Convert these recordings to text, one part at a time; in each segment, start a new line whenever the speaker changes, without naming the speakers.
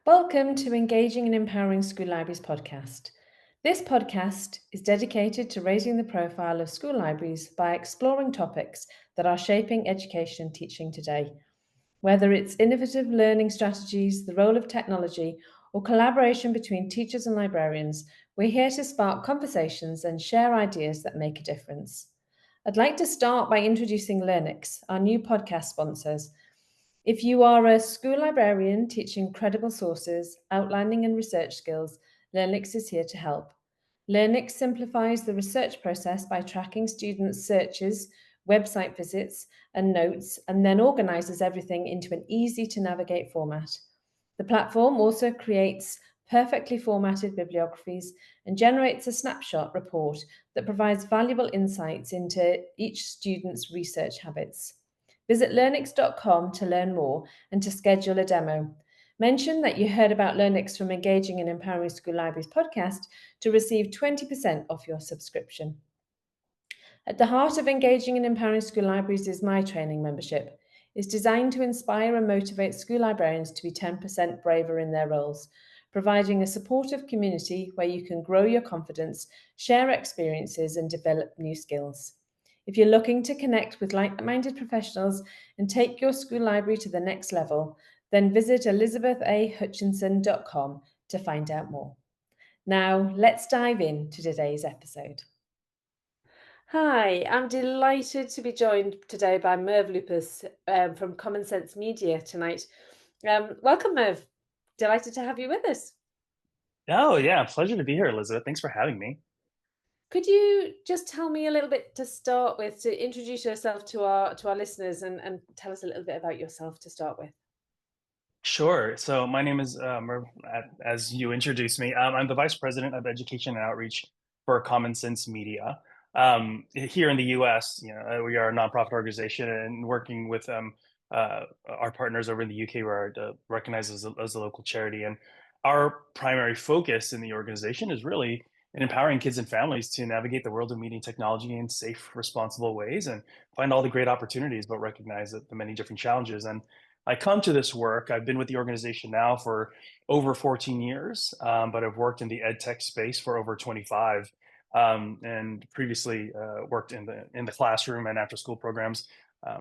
Welcome to Engaging and Empowering School Libraries podcast. This podcast is dedicated to raising the profile of school libraries by exploring topics that are shaping education and teaching today. Whether it's innovative learning strategies, the role of technology, or collaboration between teachers and librarians, we're here to spark conversations and share ideas that make a difference. I'd like to start by introducing Learnix, our new podcast sponsors. If you are a school librarian teaching credible sources, outlining and research skills, Learnix is here to help. Learnix simplifies the research process by tracking students' searches, website visits, and notes, and then organizes everything into an easy to navigate format. The platform also creates perfectly formatted bibliographies and generates a snapshot report that provides valuable insights into each student's research habits. Visit learnix.com to learn more and to schedule a demo. Mention that you heard about Learnix from Engaging and Empowering School Libraries podcast to receive 20% off your subscription. At the heart of Engaging and Empowering School Libraries is my training membership. It's designed to inspire and motivate school librarians to be 10% braver in their roles, providing a supportive community where you can grow your confidence, share experiences, and develop new skills. If you're looking to connect with like-minded professionals and take your school library to the next level, then visit elizabethahutchinson.com to find out more. Now, let's dive into today's episode. Hi, I'm delighted to be joined today by Merve Lapus from Common Sense Media tonight. Welcome, Merve. Delighted to have you with us.
Oh, yeah. Pleasure to be here, Elizabeth. Thanks for having me.
Could you just tell me a little bit to start with, to introduce yourself to our listeners and tell us a little bit about yourself to start with?
Sure. So my name is Merv, as you introduced me. I'm the Vice President of Education and Outreach for Common Sense Media. Here in the U.S., we are a nonprofit organization and working with our partners over in the UK, where are recognized as a local charity. And our primary focus in the organization is really in empowering kids and families to navigate the world of media and technology in safe, responsible ways and find all the great opportunities, but recognize the many different challenges. And I come to this work. I've been with the organization now for over 14 years, but I've worked in the ed tech space for over 25, and previously worked in the classroom and after school programs,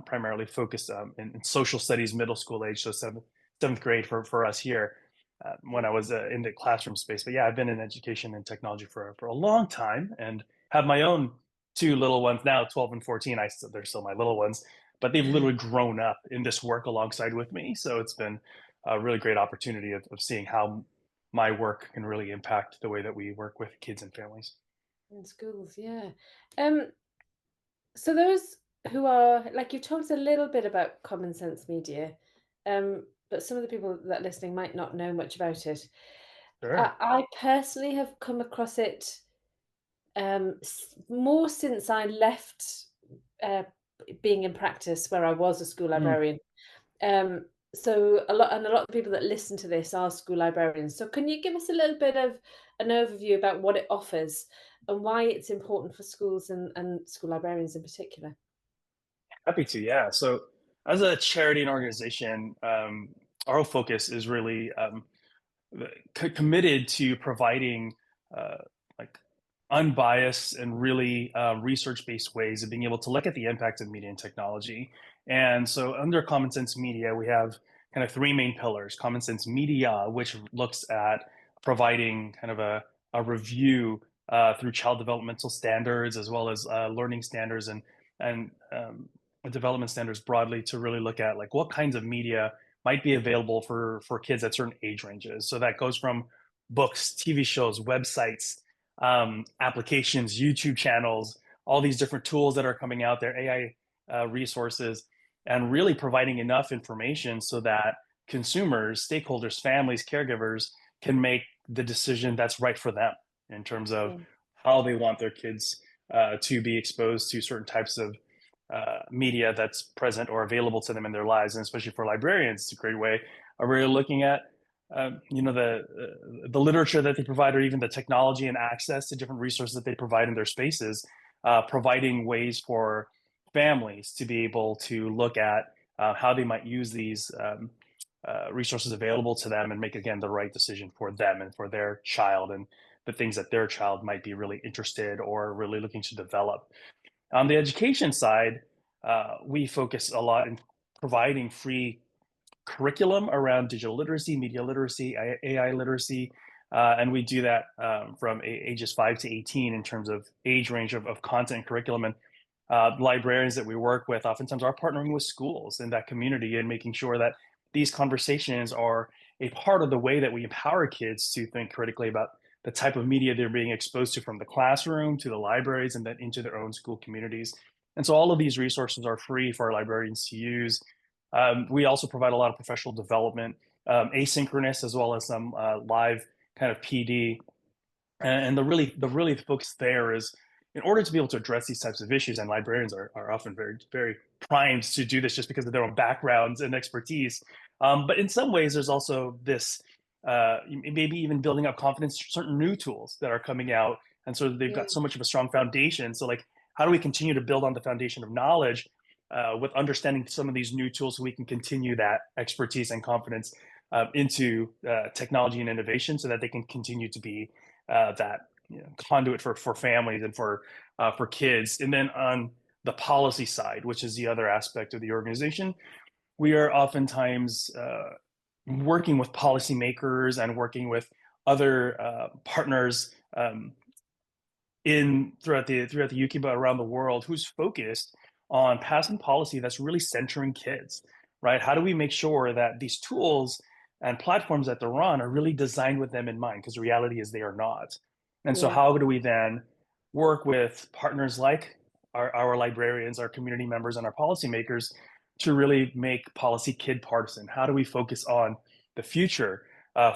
primarily focused in social studies, middle school age, so seventh grade for us here. When I was in the classroom space, but yeah, I've been in education and technology for a long time, and have my own two little ones now, 12 and 14. They're still my little ones, but they've literally grown up in this work alongside with me. So it's been a really great opportunity of seeing how my work can really impact the way that we work with kids and families.
In schools, yeah. Um, so those who are like you've told us a little bit about Common Sense Media, but some of the people that are listening might not know much about it.
Sure.
I personally have come across it more since I left uh, being in practice where I was a school
Mm.
librarian. Um, so a lot of people that listen to this are school librarians. So can you give us a little bit of an overview about what it offers and why it's important for schools and school librarians in particular?
Happy to, yeah. So as a charity and organization, our whole focus is really committed to providing uh, like unbiased and really research-based ways of being able to look at the impact of media and technology. And so under Common Sense Media, we have kind of three main pillars. Common Sense Media, which looks at providing kind of a review through child developmental standards, as well as learning standards and development standards broadly, to really look at like what kinds of media might be available for kids at certain age ranges. So that goes from books, TV shows, websites, applications, YouTube channels, all these different tools that are coming out there, AI resources, and really providing enough information so that consumers, stakeholders, families, caregivers can make the decision that's right for them in terms of
Mm.
how they want their kids to be exposed to certain types of media that's present or available to them in their lives. And especially for librarians, it's a great way of really looking at the literature that they provide, or even the technology and access to different resources that they provide in their spaces, providing ways for families to be able to look at how they might use these resources available to them and make, again, the right decision for them and for their child and the things that their child might be really interested or really looking to develop. On the education side, we focus a lot in providing free curriculum around digital literacy, media literacy, AI literacy, and we do that from ages 5 to 18 in terms of age range of content and curriculum. And librarians that we work with oftentimes are partnering with schools in that community and making sure that these conversations are a part of the way that we empower kids to think critically about the type of media they're being exposed to from the classroom to the libraries and then into their own school communities. And so all of these resources are free for our librarians to use. We also provide a lot of professional development, asynchronous as well as some live kind of PD. And the really focus there is in order to be able to address these types of issues, and librarians are often very primed to do this just because of their own backgrounds and expertise. But in some ways, there's also this maybe even building up confidence, certain new tools that are coming out, and so they've
Yeah.
got so much of a strong foundation. So like, how do we continue to build on the foundation of knowledge with understanding some of these new tools so we can continue that expertise and confidence into technology and innovation so that they can continue to be that conduit for families and for kids. And then on the policy side, which is the other aspect of the organization, we are oftentimes working with policymakers and working with other partners in throughout the UK, but around the world, who's focused on passing policy that's really centering kids, right? How do we make sure that these tools and platforms that they're on are really designed with them in mind? Because the reality is they are not. And so,
Yeah.
how do we then work with partners like our librarians, our community members, and our policymakers to really make policy kid partisan? How do we focus on the future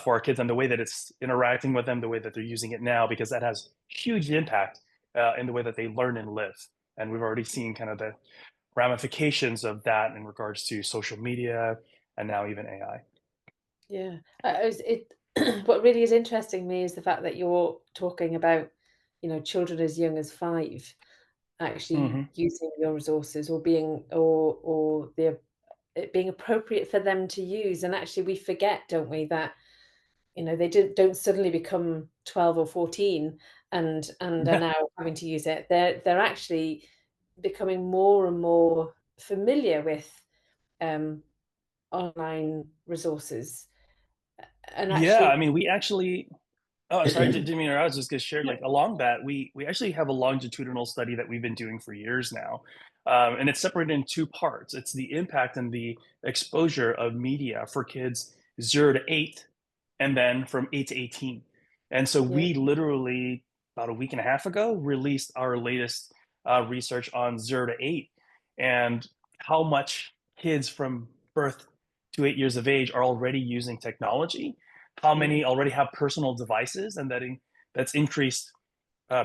for our kids and the way that it's interacting with them, the way that they're using it now, because that has huge impact in the way that they learn and live. And we've already seen kind of the ramifications of that in regards to social media and now even AI.
Yeah. What really is interesting me is the fact that you're talking about, children as young as 5 actually
Hmm.
using your resources or being or the it being appropriate for them to use. And actually we forget, don't we, that, they don't suddenly become 12 or 14 and are
Yeah,
now having to use it. They're actually becoming more and more familiar with um, online resources. And
yeah. I
actually,
mean, we actually. Oh, sorry, didn't mean to. I was just gonna share
no,
like along that we actually have a longitudinal study that we've been doing for years now, and it's separated in two parts. It's the impact and the exposure of media for kids 0 to 8, and then from 8 to 18. And so
yeah,
we literally about a week and a half ago released our latest research on 0 to 8 and how much kids from birth to 8 years of age are already using technology, how
yeah,
many already have personal devices, and that's increased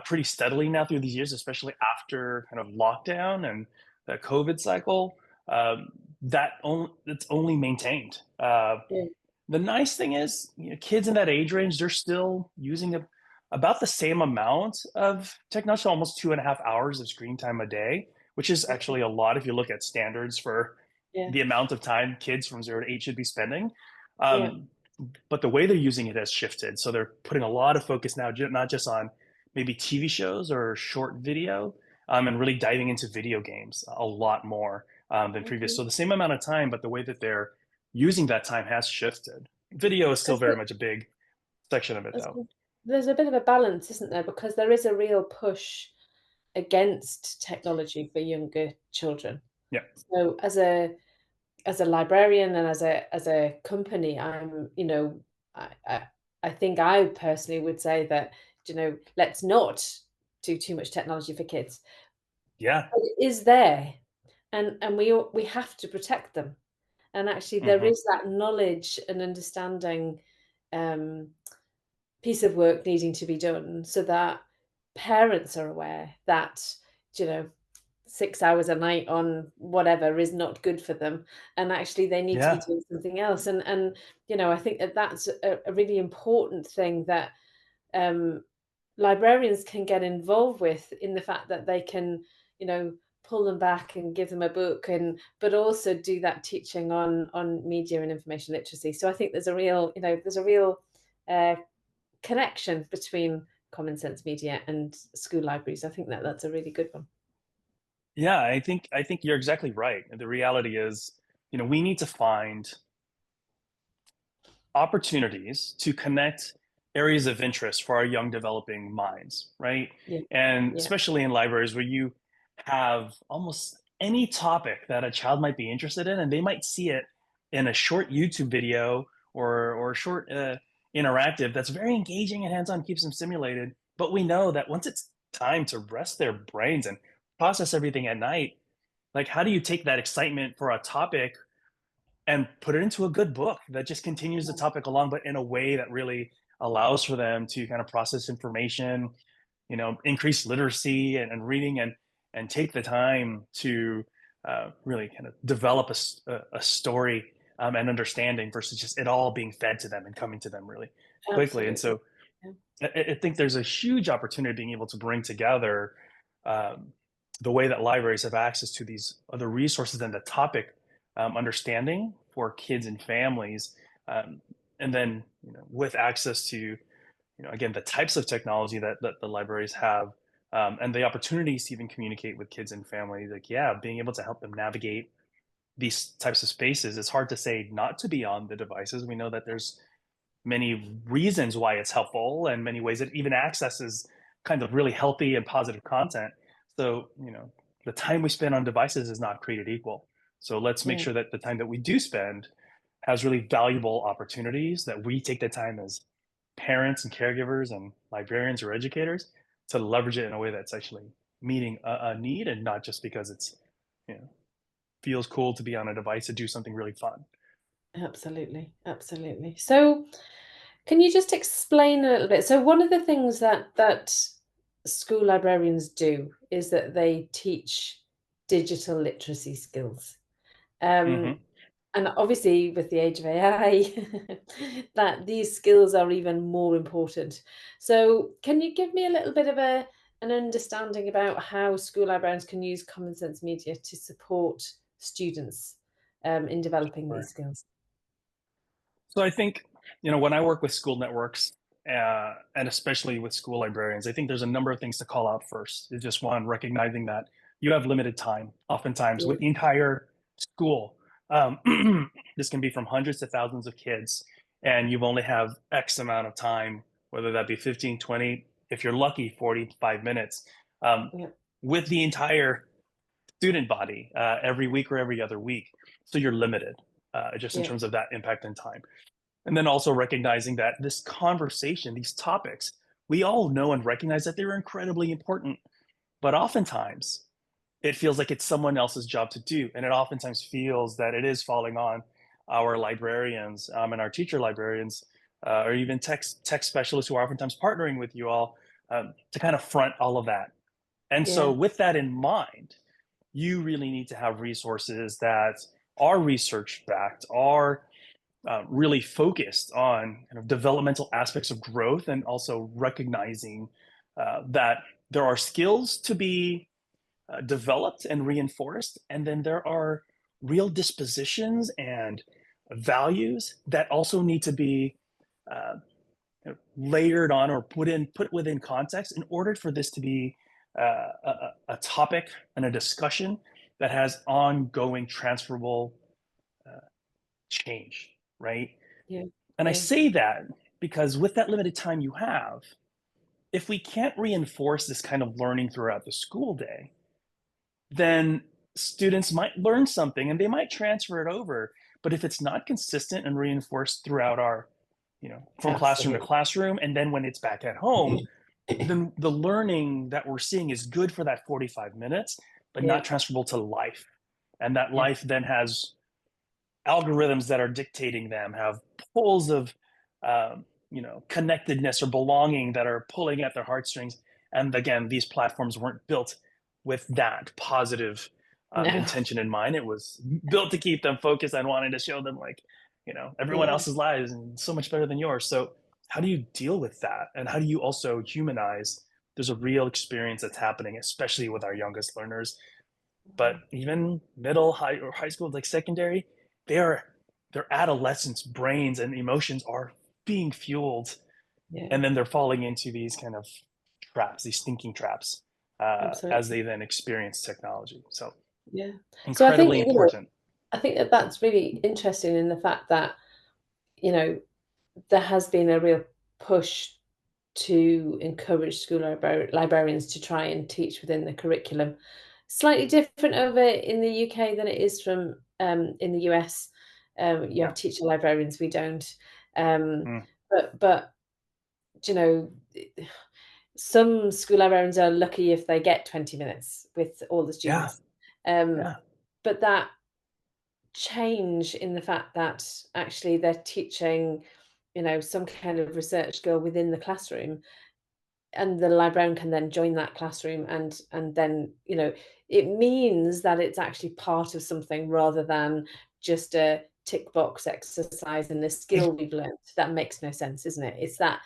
pretty steadily now through these years, especially after kind of lockdown and the COVID cycle. Um, it's only maintained.
yeah,
The nice thing is, kids in that age range, they're still using about the same amount of technology, so almost 2.5 hours of screen time a day, which is
okay,
actually a lot if you look at standards for
yeah,
the amount of time kids from 0 to 8 should be spending.
yeah,
Um, but the way they're using it has shifted. So they're putting a lot of focus now, not just on maybe TV shows or short video, and really diving into video games a lot more than previous.
okay.
So the same amount of time, but the way that they're using that time has shifted. Video is still
Because
very much a big section of it, though.
there's a bit of a balance, isn't there? Because there is a real push against technology for younger children.
Yeah.
So as a librarian and as a company, I think I personally would say that, let's not do too much technology for kids.
Yeah.
But it is there, and we have to protect them. And actually there
Hmm.
is that knowledge and understanding, um, piece of work needing to be done so that parents are aware that, you know, 6 hours a night on whatever is not good for them, and actually they need to be
Yeah.
doing something else. And I think that that's a really important thing that, um, librarians can get involved with, in the fact that they can, you know, pull them back and give them a book, and but also do that teaching on media and information literacy. So I think there's a real, uh, connection between common sense media and school libraries. I think that that's a really good one.
Yeah, I think you're exactly right. The reality is, we need to find opportunities to connect areas of interest for our young developing minds, right?
Yeah,
And
yeah,
especially in libraries where you have almost any topic that a child might be interested in, and they might see it in a short YouTube video or a short interactive that's very engaging and hands-on, keeps them stimulated. But we know that once it's time to rest their brains and process everything at night, like how do you take that excitement for a topic and put it into a good book that just continues the topic along, but in a way that really allows for them to kind of process information, increase literacy and reading, and take the time to really kind of develop a story and understanding versus just it all being fed to them and coming to them really quickly. And
absolutely.
so
Yeah,
I think there's a huge opportunity being able to bring together um, the way that libraries have access to these other resources and the topic understanding for kids and families, um, and then with access to again the types of technology that the libraries have, and the opportunities to even communicate with kids and families. Like yeah, being able to help them navigate these types of spaces. It's hard to say not to be on the devices. We know that there's many reasons why it's helpful and many ways it even accesses kind of really healthy and positive content. So, the time we spend on devices is not created equal. So let's make
yeah,
sure that the time that we do spend has really valuable opportunities, that we take the time as parents and caregivers and librarians or educators to leverage it in a way that's actually meeting a need and not just because it's, you know, feels cool to be on a device to do something really fun.
absolutely, absolutely. So, can you just explain a little bit? So, one of the things that school librarians do is that they teach digital literacy skills. Um,
Hmm.
and obviously, with the age of AI, that these skills are even more important. So, can you give me a little bit of an understanding about how school librarians can use common sense media to support students in developing these
Sure.
skills?
So I think, when I work with school networks, and especially with school librarians, I think there's a number of things to call out first. It's just one, recognizing that you have limited time, oftentimes
Yeah,
with the entire school. Um, this can be from hundreds to thousands of kids, and you only have X amount of time, whether that be 15, 20, if you're lucky, 45 minutes, um,
yeah,
with the entire student body every week or every other week. So you're limited just in
yeah,
terms of that impact and time. And then also recognizing that this conversation, these topics, we all know and recognize that they're incredibly important, but oftentimes it feels like it's someone else's job to do. And it oftentimes feels that it is falling on our librarians and our teacher librarians, or even tech specialists who are oftentimes partnering with you all to kind of front all of that. And so,
yeah,
with that in mind, you really need to have resources that are research backed, are really focused on kind of developmental aspects of growth, and also recognizing that there are skills to be developed and reinforced, and then there are real dispositions and values that also need to be uh, layered on or put within context in order for this to be a topic and a discussion that has ongoing transferable uh, change, right?
yeah,
And I
yeah,
say that because with that limited time you have, if we can't reinforce this kind of learning throughout the school day, then students might learn something and they might transfer it over. But if it's not consistent and reinforced throughout our, from classroom to
absolutely.
classroom, and then when it's back at home, then the learning that we're seeing is good for that 45 minutes, but
Yeah,
not transferable to life. And that
yeah,
life then has algorithms that are dictating them, have pulls of connectedness or belonging that are pulling at their heartstrings. And again, these platforms weren't built with that positive
no,
intention in mind. It was built to keep them focused on wanting to show them like, everyone
yeah.
else's lives and so much better than yours. So how do you deal with that, and how do you also humanize there's a real experience that's happening, especially with our youngest learners, but even middle, high, or high school, like secondary, they are their adolescents' brains and emotions are being fueled,
Yeah,
and then they're falling into these kind of traps, these thinking traps, as
absolutely.
they then experience technology. So
Yeah. So I think,
incredibly important.
I think that that's really interesting in the fact that, you know, there has been a real push to encourage school librarians to try and teach within the curriculum. Slightly different over in the UK than it is from in the US. You
Yeah.
have teacher librarians, we don't. Um,
Mm.
but you know, some school librarians are lucky if they get 20 minutes with all the
Yeah.
students. Um,
Yeah.
but that change in the fact that actually they're teaching, some kind of research skill within the classroom, and the librarian can then join that classroom, and then, it means that it's actually part of something rather than just a tick box exercise and the skill we've learned. That makes no sense, isn't it? It's that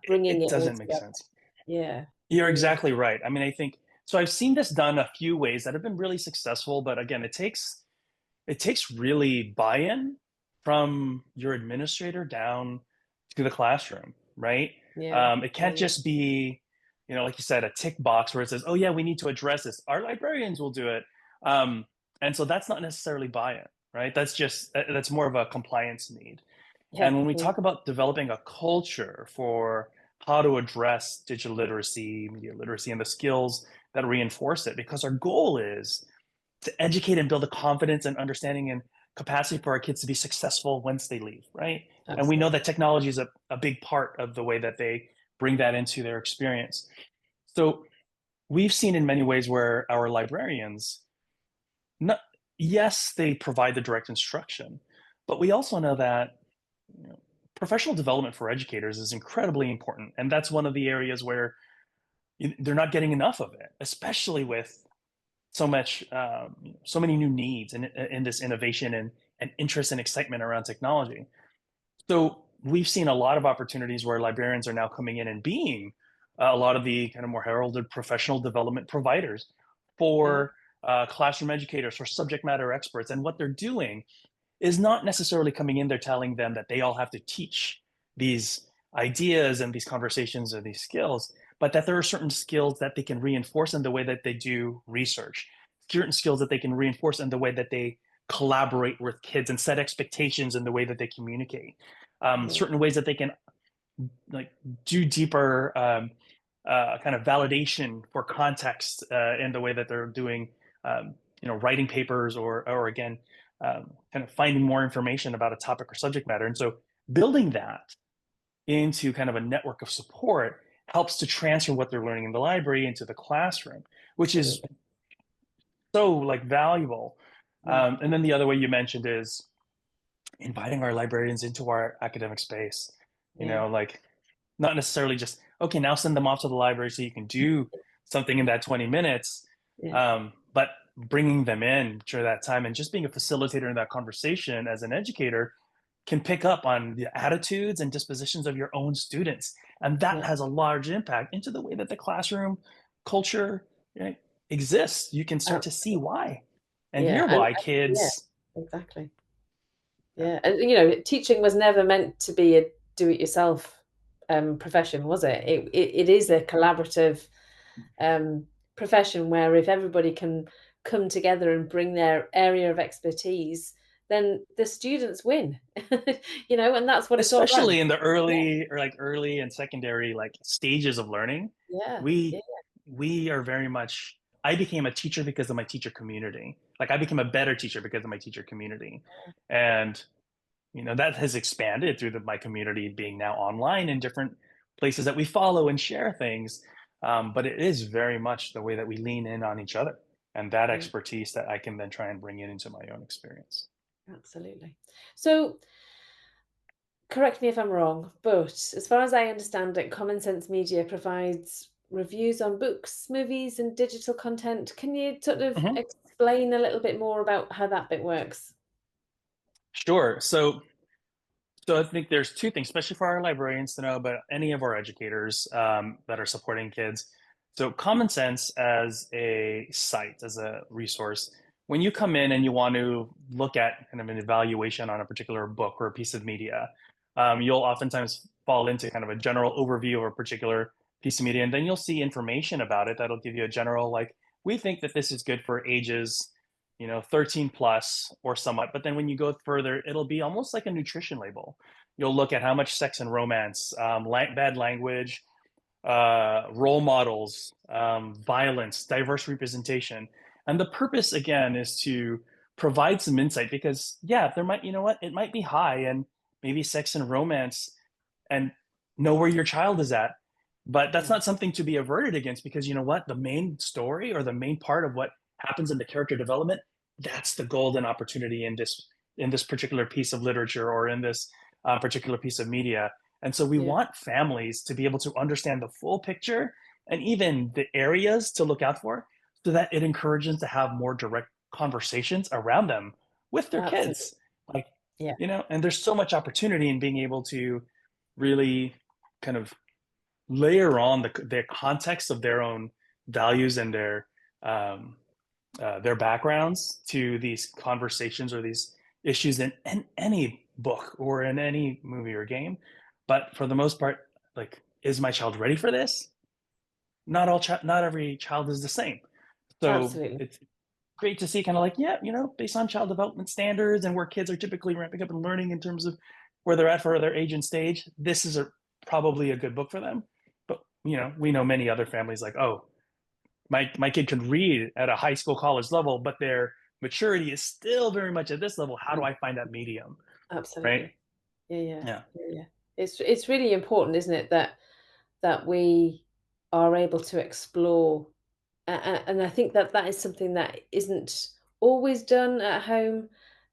bringing
It
it all
doesn't make
together.
sense.
Yeah.
You're
Mm,
exactly right. I mean, I think so. I've seen this done a few ways that have been really successful, but again, it takes really buy-in from your administrator down to the classroom, right?
yeah.
It
Yeah,
can't
yeah.
just be, like you said, a tick box where it says, "Oh yeah, we need to address this. Our librarians will do it," um, and so that's not necessarily buy-in, right? That's more of a compliance need.
Yeah,
And when we
yeah,
talk about developing a culture for how to address digital literacy, media literacy, and the skills that reinforce it, because our goal is to educate and build a confidence and understanding and capacity for our kids to be successful once they leave, right? And we know that
absolutely.
technology is a big part of the way that they bring that into their experience. So we've seen in many ways where our librarians, not, yes, they provide the direct instruction, but we also know that you know, professional development for educators is incredibly important. And that's one of the areas where they're not getting enough of it, especially with so many new needs in this innovation and interest and excitement around technology. So we've seen a lot of opportunities where librarians are now coming in and being a lot of the kind of more heralded professional development providers
Yeah,
for classroom educators, for subject matter experts. And what they're doing is not necessarily coming in there telling them that they all have to teach these ideas and these conversations or these skills, but that there are certain skills that they can reinforce in the way that they do research, certain skills that they can reinforce in the way that they collaborate with kids and set expectations in the way that they communicate,
yeah,
certain ways that they can like do deeper kind of validation for context in the way that they're doing, writing papers or again, kind of finding more information about a topic or subject matter. And so building that into kind of a network of support helps to transfer what they're learning in the library into the classroom, which is
absolutely.
so like valuable.
Yeah,
And then the other way you mentioned is inviting our librarians into our academic space.
yeah,
Like not necessarily just, okay, now send them off to the library so you can do something in that 20 minutes,
yeah,
but bringing them in during that time and just being a facilitator in that conversation as an educator can pick up on the attitudes and dispositions of your own students. And that
yeah.
has a large impact into the way that the classroom culture, right, exists. You can start to see
Absolutely.
why and
Yeah,
hear
and
why
yeah,
kids.
exactly.
Yeah,
Yeah, and teaching was never meant to be a do-it-yourself profession, was it? It is a collaborative um, profession where if everybody can come together and bring their area of expertise, then the students win. And that's what it's all about.
especially in the
Yeah,
early and secondary like stages of learning,
yeah, yeah,
we we are very much. I became a teacher because of my teacher community. Like I became a better teacher because of my teacher community, and that has expanded through my community being now online in different places that we follow and share things. But it is very much the way that we lean in on each other and that
yeah,
expertise that I can then try and bring in into my own experience.
absolutely. So, correct me if I'm wrong, but as far as I understand it, Common Sense Media provides reviews on books, movies, and digital content. Can you sort of
Mhm.
explain a little bit more about how that bit works?
Sure. So I think there's two things, especially for our librarians to know, but any of our educators that are supporting kids. So, Common Sense as a site, as a resource, when you come in and you want to look at kind of an evaluation on a particular book or a piece of media, you'll oftentimes fall into kind of a general overview of a particular piece of media, and then you'll see information about it that'll give you a general, like, we think that this is good for ages, 13 plus or somewhat. But then when you go further, it'll be almost like a nutrition label. You'll look at how much sex and romance, bad language, role models, violence, diverse representation. And the purpose, again, is to provide some insight because, yeah, there might, it might be high and maybe sex and romance and know where your child is at. But that's
Yeah,
not something to be averted against because you know what? The main story or the main part of what happens in the character development, that's the golden opportunity in this particular piece of literature or in this particular piece of media. And so we
yeah,
want families to be able to understand the full picture and even the areas to look out for so that it encourages to have more direct conversations around them with their
absolutely.
kids. Like,
Yeah,
and there's so much opportunity in being able to really kind of layer on the context of their own values and um, their backgrounds to these conversations or these issues in any book or in any movie or game. But for the most part, like, is my child ready for this? Not every child is the same. So
absolutely.
it's great to see kind of like, yeah, based on child development standards and where kids are typically ramping up and learning in terms of where they're at for their age and stage, this is probably a good book for them. But, we know many other families like, oh, my kid could read at a high school, college level, but their maturity is still very much at this level. How do I find that medium? Right.
Absolutely. Yeah, yeah,
Yeah.
yeah, yeah. It's really important, isn't it, that we are able to explore, and I think that that is something that isn't always done at home.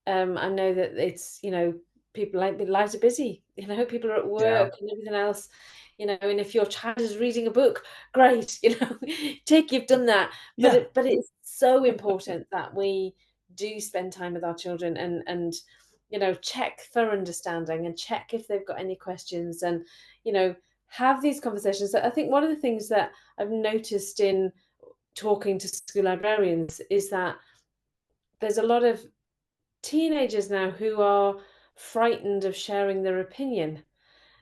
I know that it's, people like their lives are busy, people are at
Yeah.
work and everything else, and if your child is reading a book, great, tick, you've done that. But
Yeah.
it's so important that we do spend time with our children and check for understanding and check if they've got any questions and, have these conversations. I think one of the things that I've noticed in talking to school librarians is that there's a lot of teenagers now who are frightened of sharing their opinion.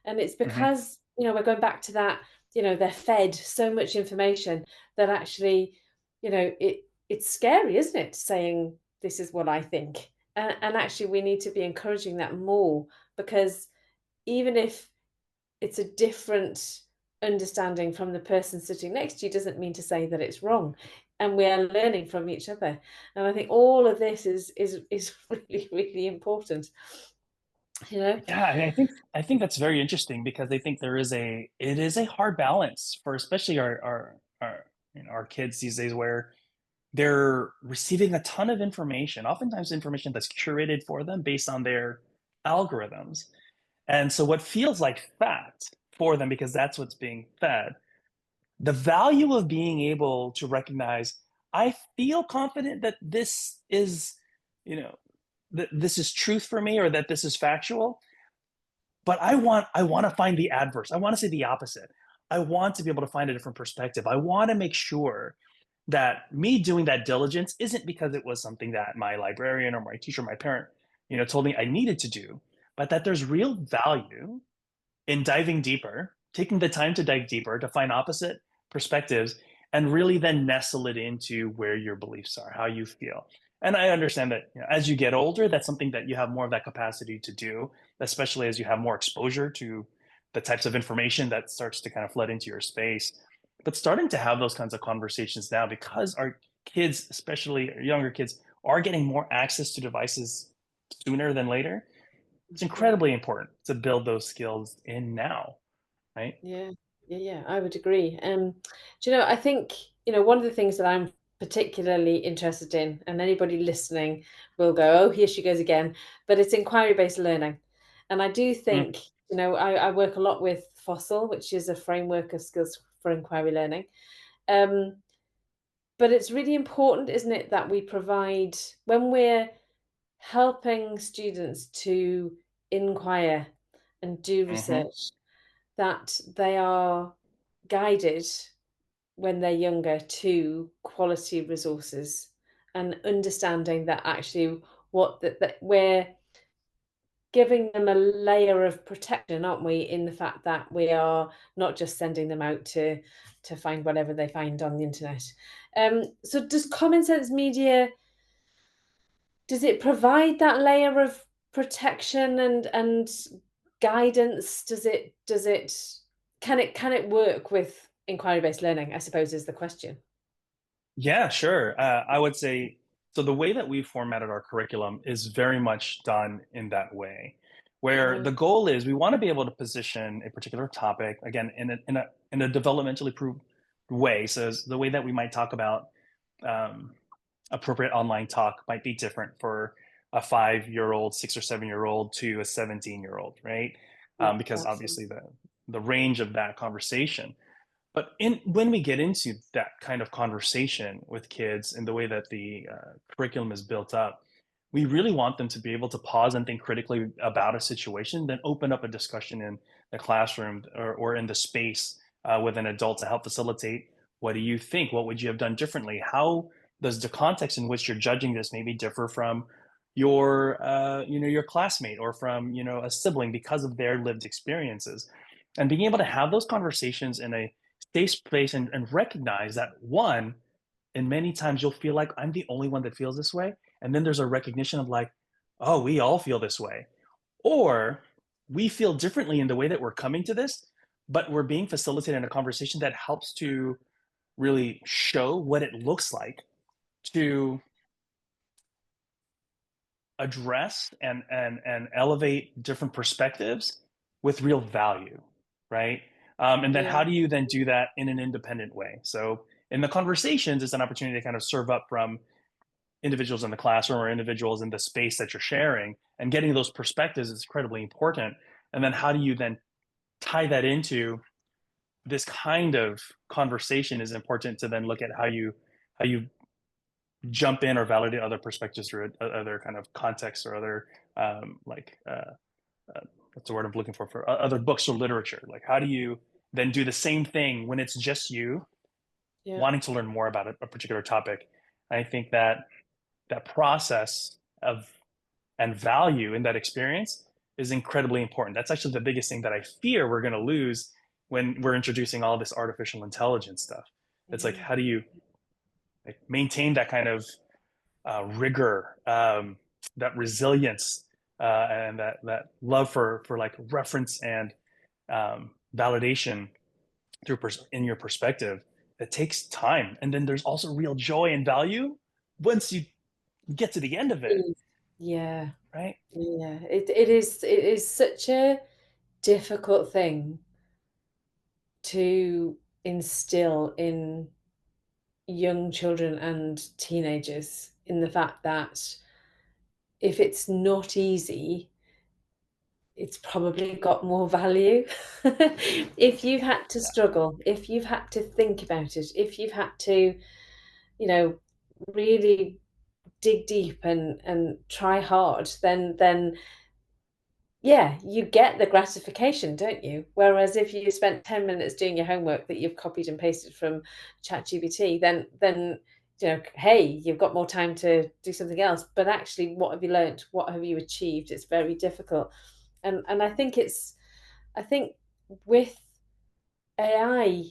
And it's
Hmm.
because, we're going back to that, they're fed so much information that actually, it's scary, isn't it? Saying this is what I think. And actually we need to be encouraging that more because even if it's a different understanding from the person sitting next to you doesn't mean to say that it's wrong, and we are learning from each other. And I think all of this is really, really important, you know
Yeah, and I think that's very interesting because I think it is a hard balance for especially our kids these days where they're receiving a ton of information, oftentimes information that's curated for them based on their algorithms. And so what feels like fact for them because that's what's being fed, the value of being able to recognize, I feel confident that this is, you know, that this is truth for me or that this is factual, but I want to find the adverse. I want to say the opposite. I want to be able to find a different perspective. I want to make sure that me doing that diligence isn't because it was something that my librarian or my teacher, my parent, told me I needed to do, but that there's real value in diving deeper, taking the time to dive deeper to find opposite perspectives and really then nestle it into where your beliefs are, how you feel. And I understand that as you get older, that's something that you have more of that capacity to do, especially as you have more exposure to the types of information that starts to kind of flood into your space. But starting to have those kinds of conversations now, because our kids, especially younger kids, are getting more access to devices sooner than later, it's
yeah,
incredibly important to build those skills in now, right?
yeah, yeah, yeah, I would agree. Do you know, I think, one of the things that I'm particularly interested in, and anybody listening will go, oh, here she goes again, but it's inquiry-based learning. And I do
Mm,
think, I work a lot with Fossil, which is a framework of skills for inquiry learning. Um, but it's really important, isn't it, that we provide, when we're helping students to inquire and do
mhm,
research, that they are guided when they're younger to quality resources and understanding that actually that we're giving them a layer of protection, aren't we, in the fact that we are not just sending them out to find whatever they find on the internet. So does common sense media, does it provide that layer of protection and guidance? Can it work with inquiry-based learning, I suppose is the question.
Yeah, sure. I would say so. The way that we formatted our curriculum is very much done in that way, where
Uh,
the goal is we want to be able to position a particular topic again in a developmentally approved way. So the way that we might talk about um, appropriate online talk might be different for a 5-year-old, 6 or 7-year-old to a 17-year-old, right?
yeah,
Because
absolutely.
obviously the range of that conversation, but in when we get into that kind of conversation with kids and the way that the curriculum is built up, we really want them to be able to pause and think critically about a situation, then open up a discussion in the classroom or in the space with an adult to help facilitate. What do you think? What would you have done differently? How does the context in which you're judging this maybe differ from your classmate or from a sibling because of their lived experiences? And being able to have those conversations in a safe space and recognize that one, and many times you'll feel like I'm the only one that feels this way. And then there's a recognition of like, oh, we all feel this way. Or we feel differently in the way that we're coming to this, but we're being facilitated in a conversation that helps to really show what it looks like to address and elevate different perspectives with real value, right? And then
Yeah,
how do you then do that in an independent way? So in the conversations, it's an opportunity to kind of serve up from individuals in the classroom or individuals in the space that you're sharing, and getting those perspectives is incredibly important. And then how do you then tie that into this kind of conversation is important to then look at how you jump in or validate other perspectives or other kind of contexts or other like what's the word I'm looking for other books or literature. Like how do you then do the same thing when it's just you
yeah.
wanting to learn more about a particular topic? I think that that process of and value in that experience is incredibly important. That's actually the biggest thing that I fear we're going to lose when we're introducing all this artificial intelligence stuff. It's like,
Yeah.
how do you like maintain that kind of rigor, that resilience, and that love for like reference and validation in your perspective? It takes time, and then there's also real joy and value once you get to the end of it,
Mm. Yeah,
right?
yeah. It is such a difficult thing to instill in young children and teenagers, in the fact that if it's not easy, it's probably got more value. If you've had to
Yeah.
struggle, if you've had to think about it, if you've had to, you know, really dig deep and try hard, then yeah, you get the gratification, don't you? Whereas if you spent 10 minutes doing your homework that you've copied and pasted from ChatGPT, then hey, you've got more time to do something else. But actually, what have you learnt? What have you achieved? It's very difficult. And I think with AI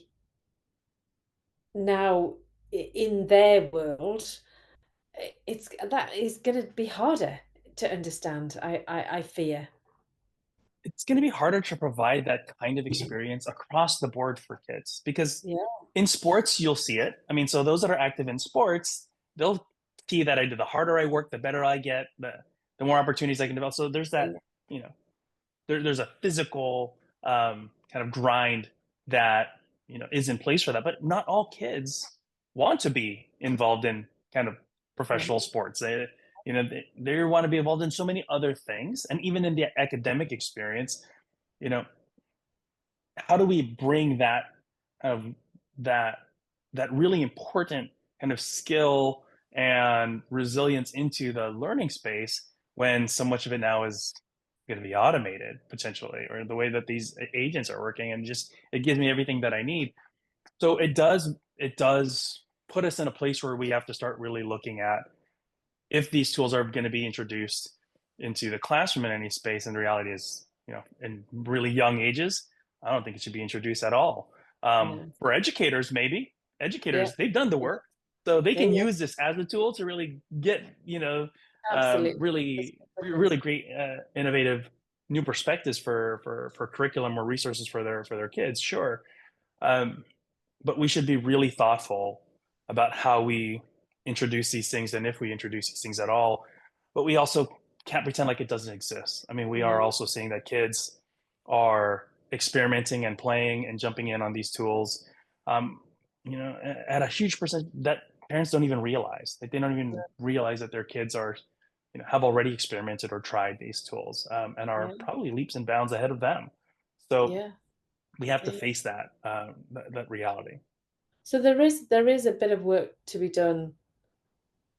now in their world, it's that is going to be harder to understand. I fear.
It's going to be harder to provide that kind of experience across the board for kids because
Yeah,
in sports you'll see it. I mean, so those that are active in sports, they'll see that the harder I work, the better I get, the more opportunities I can develop. So there's that, you know, there's a physical kind of grind that is in place for that. But not all kids want to be involved in kind of
yeah,
professional sports. They want to be involved in so many other things, and even in the academic experience, you know, how do we bring that um, that that really important kind of skill and resilience into the learning space when so much of it now is going to be automated potentially, or the way that these agents are working, and just it gives me everything that I need. So it does put us in a place where we have to start really looking at if these tools are going to be introduced into the classroom in any space. And the reality is, in really young ages, I don't think it should be introduced at all.
Yeah.
For educators, maybe
Yeah.
educators, they've done the work, so they
Yeah.
can
Yeah.
use this as a tool to really get,
Absolutely. That's
really,
the
really
difference.
great, innovative new perspectives for curriculum or resources for their kids. Sure. Um, but we should be really thoughtful about how we introduce these things and if we introduce these things at all. But we also can't pretend like it doesn't exist. I mean, we are
No.
also seeing that kids are experimenting and playing and jumping in on these tools, um, at a huge percent that parents don't even realize. Like they don't even realize that their kids are, have already experimented or tried these tools, and are
Yeah.
probably leaps and bounds ahead of them. So
Yeah.
we have to
Yeah.
face that reality.
So there is a bit of work to be done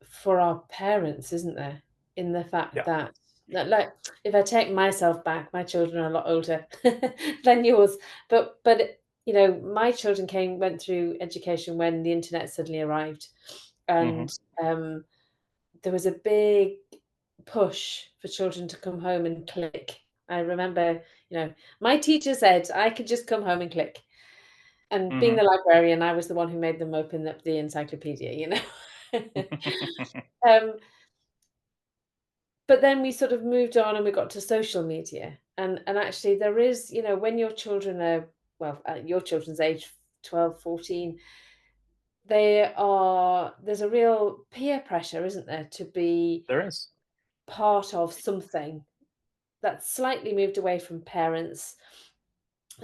for our parents, isn't there? In the fact
Yeah.
that like if I take myself back, my children are a lot older than yours, but my children went through education when the internet suddenly arrived,
Hmm.
and there was a big push for children to come home and click. I remember, my teacher said I could just come home and click. And being
Hmm.
the librarian, I was the one who made them open up the encyclopedia. Um, but then we sort of moved on and we got to social media. And actually there is, when your children are, well, at your children's age, 12, 14, there's a real peer pressure, isn't there, to be
There is.
part of something that's slightly moved away from parents.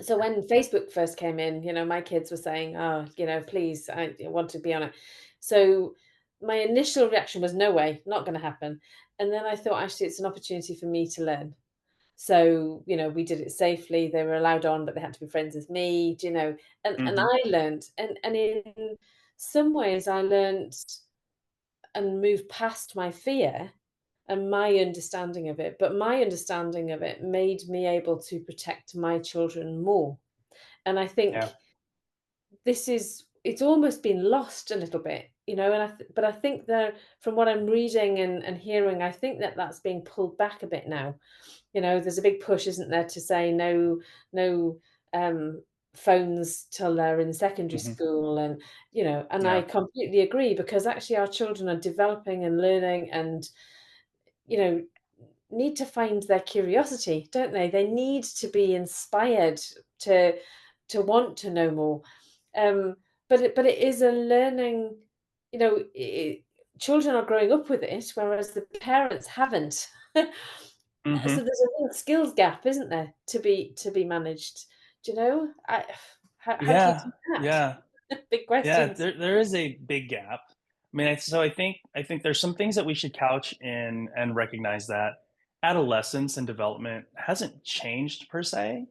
So when Facebook first came in, my kids were saying, "Oh, please, I want to be on it." So my initial reaction was, "No way, not going to happen." And then I thought, actually, it's an opportunity for me to learn. So we did it safely. They were allowed on, but they had to be friends with me. And
Hmm.
I learned, and in some ways, I learned and moved past my fear and my understanding of it. But my understanding of it made me able to protect my children more. And I
Yeah.
think it's almost been lost a little bit, and but I think that from what I'm reading and hearing, I think that that's being pulled back a bit now. There's a big push, isn't there, to say no, no, um, phones till they're in secondary
Hmm.
school, and I
Yeah.
completely agree because actually our children are developing and learning and, you know, need to find their curiosity, don't they? They need to be inspired to want to know more. Um, but it is a learning, children are growing up with it, whereas the parents haven't. So
Hmm.
there's a real skills gap, isn't there, to be managed? Do you know? How do you
Yeah.
do that?
Yeah.
Big
Yeah.
questions.
There is a big gap. I mean, so I think there's some things that we should couch in and recognize that adolescence and development hasn't changed per se.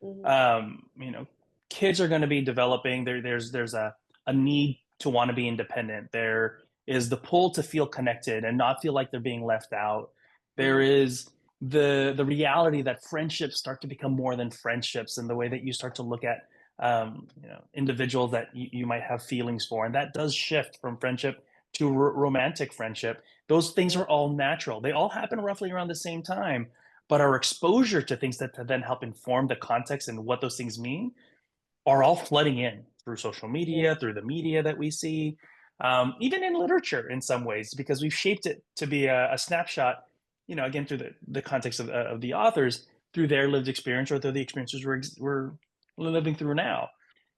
Mhm.
Um, you know, kids are going to be developing. There's a need to want to be independent. There is the pull to feel connected and not feel like they're being left out. There
Mhm.
is the reality that friendships start to become more than friendships, and the way that you start to look at individuals that you might have feelings for, and that does shift from friendship to romantic friendship. Those things
Yeah,
are all natural. They all happen roughly around the same time, but our exposure to things that then help inform the context and what those things mean are all flooding in through social
yeah,
media, through the media that we see, even in literature in some ways, because we've shaped it to be a snapshot, again, through the context of the authors, through their lived experience or through the experiences we're living through now.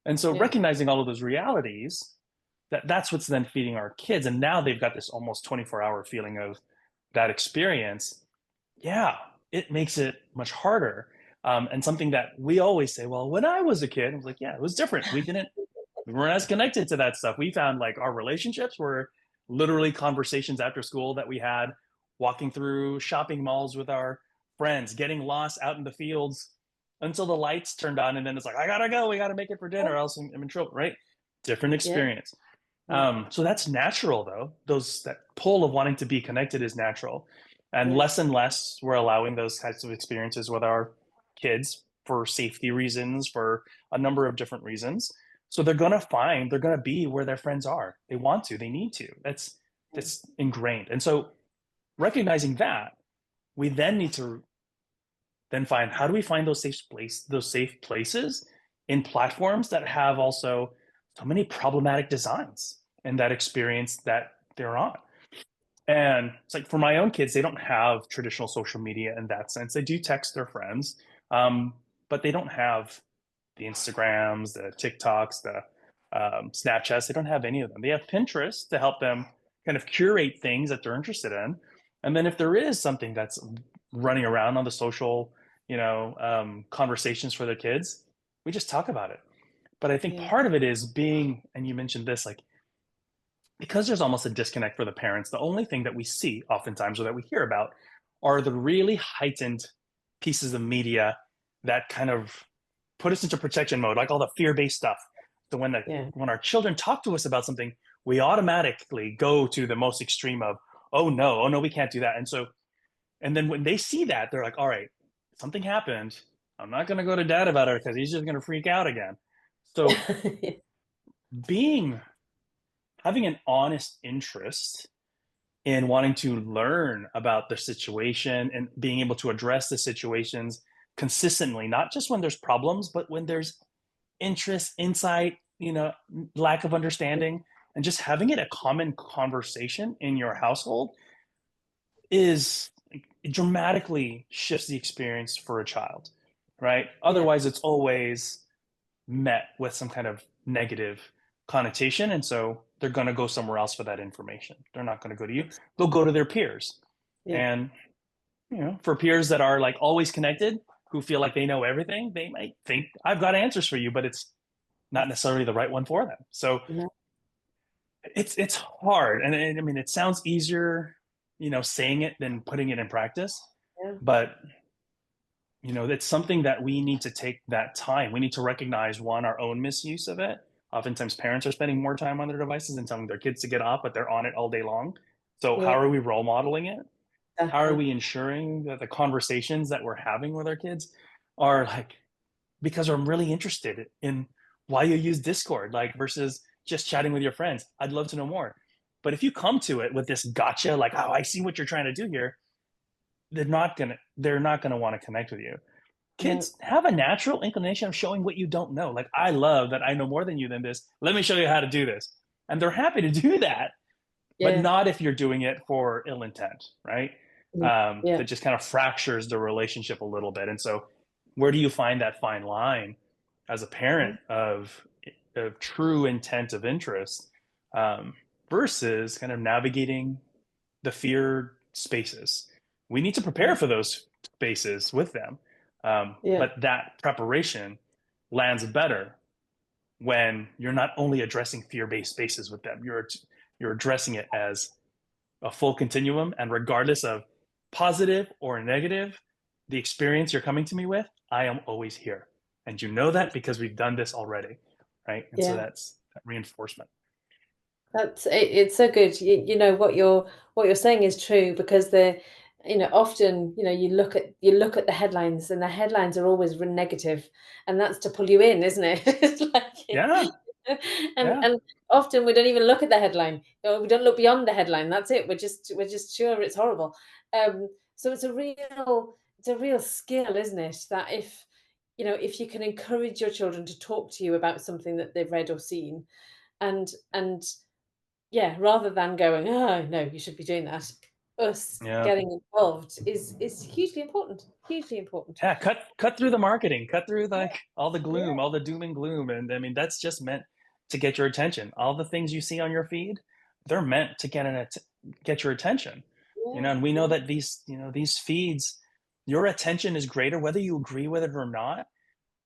And so
yeah,
recognizing all of those realities, that's what's then feeding our kids. And now they've got this almost 24-hour feeling of that experience. Yeah, it makes it much harder. And something that we always say, well, when I was a kid, I was like, yeah, it was different. We weren't as connected to that stuff. We found like our relationships were literally conversations after school that we had, walking through shopping malls with our friends, getting lost out in the fields until the lights turned on. And then it's like, I gotta go. We gotta make it for dinner, or else I'm in trouble, right? Different
yeah,
experience.
yeah,
So that's natural, though. That pull of wanting to be connected is natural,
yeah,
and less we're allowing those types of experiences with our kids for safety reasons, for a number of different reasons. So they're gonna be where their friends are. They want to, they need to. That's ingrained. And so recognizing that, we then need to then find, how do we find those safe places in platforms that have also so many problematic designs and that experience that they're on. And it's like, for my own kids, they don't have traditional social media in that sense. They do text their friends, but they don't have the Instagrams, the TikToks, the Snapchats. They don't have any of them. They have Pinterest to help them kind of curate things that they're interested in. And then if there is something that's running around on the social, conversations for their kids, we just talk about it. But I think
Yeah.
part of it is being, and you mentioned this, like, because there's almost a disconnect for the parents, the only thing that we see oftentimes or that we hear about are the really heightened pieces of media that kind of put us into protection mode, like all the fear-based stuff. So
Yeah.
when our children talk to us about something, we automatically go to the most extreme of, oh no, we can't do that. And then when they see that, they're like, all right, something happened. I'm not going to go to dad about it because he's just going to freak out again. So being having an honest interest in wanting to learn about the situation and being able to address the situations consistently, not just when there's problems, but when there's interest, insight, lack of understanding, and just having it a common conversation in your household is, it dramatically shifts the experience for a child, right?
Yeah.
Otherwise, it's always met with some kind of negative connotation. And so they're going to go somewhere else for that information. They're not going to go to you. They'll go to their peers.
Yeah.
And, for peers that are like always connected, who feel like they know everything, they might think I've got answers for you, but it's not necessarily the right one for them. So
No.
it's hard. And I mean, it sounds easier, saying it than putting it in practice.
Yeah.
But it's something that we need to take that time. We need to recognize, one, our own misuse of it. Oftentimes parents are spending more time on their devices and telling their kids to get off, but they're on it all day long. So how
Yeah.
are we role modeling it? How are
Exactly.
we ensuring that the conversations that we're having with our kids are like, because I'm really interested in why you use Discord, like, versus just chatting with your friends. I'd love to know more. But if you come to it with this gotcha, like, oh, I see what you're trying to do here, they're not gonna want to connect with you.
No.
Kids have a natural inclination of showing what you don't know. Like, I love that I know more than you than this. Let me show you how to do this. And they're happy to do that, but
Yeah.
not if you're doing it for ill intent, right?
Yeah.
That just kind of fractures the relationship a little bit. And so, where do you find that fine line as a parent of true intent of interest, um, versus kind of navigating the fear spaces? We need to prepare for those spaces with them.
Yeah.
But that preparation lands better when you're not only addressing fear-based spaces with them, you're addressing it as a full continuum, and regardless of positive or negative the experience you're coming to me with, I am always here, and you know that because we've done this already, right? And so
Yeah.
that's that reinforcement.
That's it, it's so good. You know what you're saying is true because often you look at the headlines and the headlines are always negative, and that's to pull you in, isn't it? It's
Yeah,
like
yeah,
and often we don't even look at the headline. We don't look beyond the headline. That's it. We're just sure it's horrible. So it's a real skill, isn't it? That if you can encourage your children to talk to you about something that they've read or seen, and yeah, rather than going, "Oh, no, you should be doing that." Us
yeah.
getting involved is hugely important, hugely important.
Yeah, cut through the marketing, cut through like all the
Yeah,
gloom, all the doom and gloom, and I mean that's just meant to get your attention. All the things you see on your feed, they're meant to get your attention.
yeah,
And we know
yeah,
that these feeds, your attention is greater whether you agree with it or not.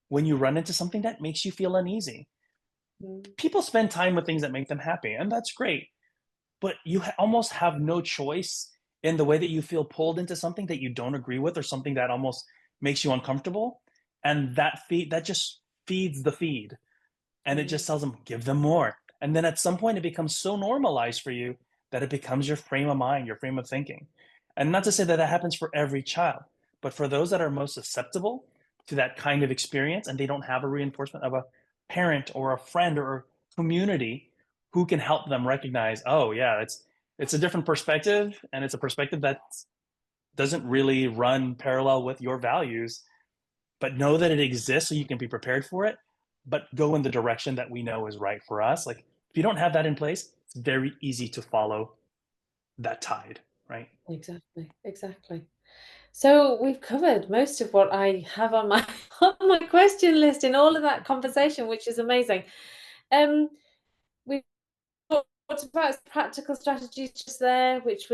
When you run into something that makes you feel uneasy,
mm,
people spend time with things that make them happy, and that's great. But you almost have no choice in the way that you feel pulled into something that you don't agree with, or something that almost makes you uncomfortable. And that just feeds the feed, and it just
mm,
tells them, give them more. And then at some point it becomes so normalized for you that it becomes your frame of mind, your frame of thinking. And not to say that that happens for every child, but for those that are most susceptible to that kind of experience and they don't have a reinforcement of a parent or a friend or a community who can help them recognize, oh yeah, it's a different perspective, and it's a perspective that doesn't really run parallel with your values, but know that it exists so you can be prepared for it, but go in the direction that we know is right for us. Like if you don't have that in place, it's very easy to follow that tide, right?
Exactly, exactly. So we've covered most of what I have on my on my question list in all of that conversation, which is amazing. We've talked about practical strategies just there, which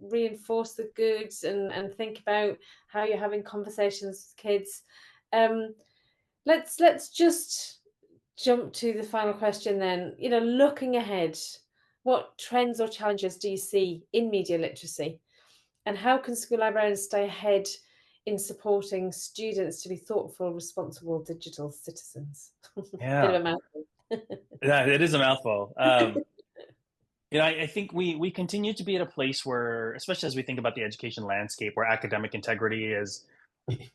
reinforce the goods and think about how you're having conversations with kids. Um, let's just jump to the final question then. Looking ahead, what trends or challenges do you see in media literacy? And how can school librarians stay ahead in supporting students to be thoughtful, responsible digital citizens? Bit of
Yeah,
a mouthful.
yeah, it is a mouthful. I think we continue to be at a place where, especially as we think about the education landscape, where academic integrity is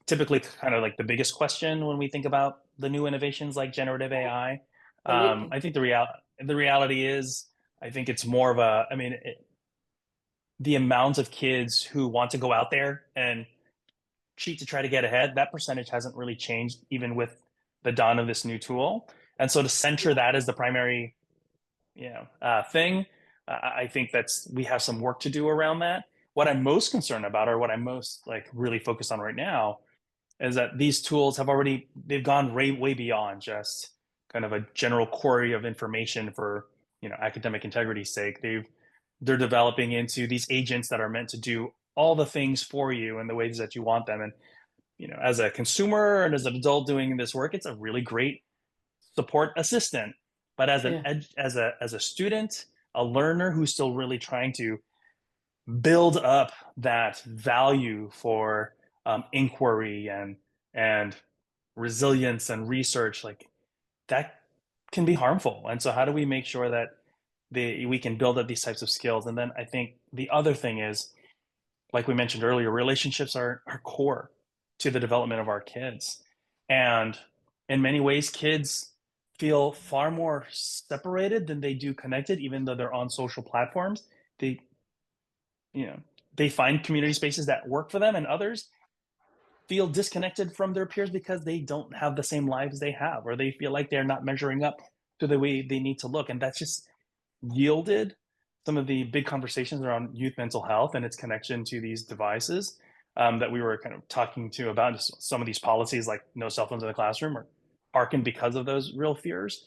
typically kind of like the biggest question when we think about the new innovations like generative AI.
Absolutely.
I think the reality is, I think it's more of a, I mean, the amount of kids who want to go out there and cheat to try to get ahead, that percentage hasn't really changed even with the dawn of this new tool. And so to center that as the primary, thing, I think that's we have some work to do around that. What I'm most concerned about, or what I'm most like really focused on right now, is that these tools they've gone way beyond just kind of a general query of information for academic integrity's sake. They're developing into these agents that are meant to do all the things for you in the ways that you want them. And as a consumer and as an adult doing this work, it's a really great support assistant. But as an
Yeah.
as a student, a learner who's still really trying to build up that value for inquiry and resilience and research, like that can be harmful. And so, how do we make sure that we can build up these types of skills? And then I think the other thing is, like we mentioned earlier, relationships are core to the development of our kids. And in many ways, kids feel far more separated than they do connected, even though they're on social platforms. They, you know, they find community spaces that work for them, and others feel disconnected from their peers because they don't have the same lives they have, or they feel like they're not measuring up to the way they need to look. And that's just yielded some of the big conversations around youth mental health and its connection to these devices, that we were kind of talking to about. Just some of these policies like no cell phones in the classroom are hearkened because of those real fears.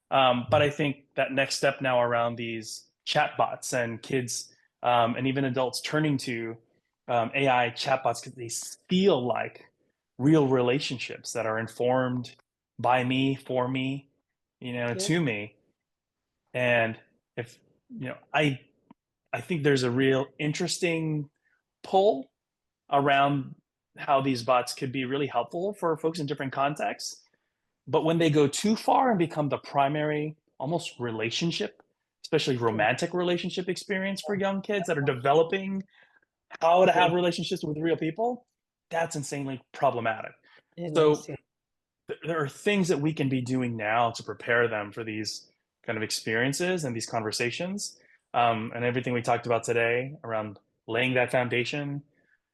But I think that next step now around these chatbots and kids, and even adults turning to AI chatbots because they feel like real relationships that are informed by me, for me,
Yeah.
to me. And if I think there's a real interesting pull around how these bots could be really helpful for folks in different contexts. But when they go too far and become the primary, almost relationship, especially
Yeah.
romantic relationship experience for young kids that are developing how to
Yeah.
have relationships with real people, that's insanely problematic.
It is.
So
Yeah.
there are things that we can be doing now to prepare them for these kind of experiences and these conversations, and everything we talked about today around laying that foundation,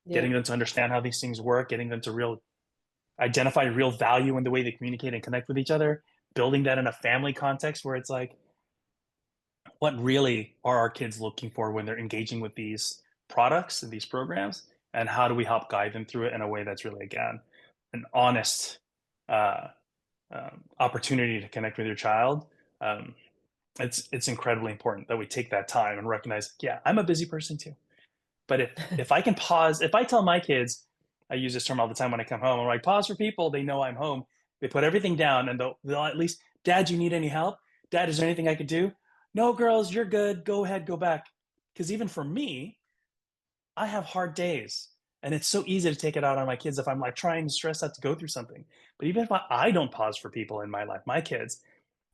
Yeah.
getting them to understand how these things work, getting them to identify real value in the way they communicate and connect with each other, building that in a family context where it's like, what really are our kids looking for when they're engaging with these products and these programs, and how do we help guide them through it in a way that's really, again, an honest uh, opportunity to connect with your child. um, it's incredibly important that we take that time and recognize, yeah, I'm a busy person too. But if I can pause, if I tell my kids, I use this term all the time when I come home, I'm like, pause for people, they know I'm home. They put everything down and they'll at least, Dad, you need any help? Dad, is there anything I could do? No, girls, you're good. Go ahead, go back. Because even for me, I have hard days. And it's so easy to take it out on my kids if I'm like trying to stress out to go through something. But even if I don't pause for people in my life, my kids,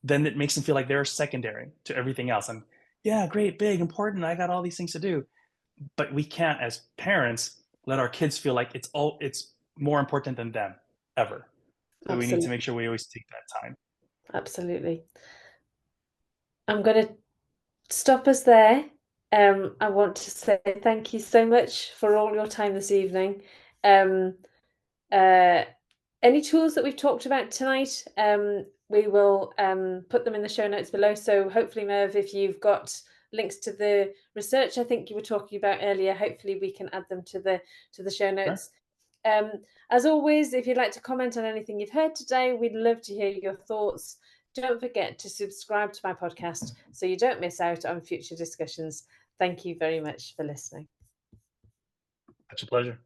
then it makes them feel like they're secondary to everything else. And yeah, great, big, important. I got all these things to do. But we can't, as parents, let our kids feel like it's more important than them ever. So we need to
Absolutely.
make sure we always take that time.
Absolutely. I'm going to stop us there. I want to say thank you so much for all your time this evening. Um, any tools that we've talked about tonight, we will put them in the show notes below. So hopefully, Merv, if you've got links to the research I think you were talking about earlier, hopefully we can add them to the show notes. Sure. As always, if you'd like to comment on anything you've heard today, we'd love to hear your thoughts. Don't forget to subscribe to my podcast so you don't miss out on future discussions. Thank you very much for listening.
Such a pleasure.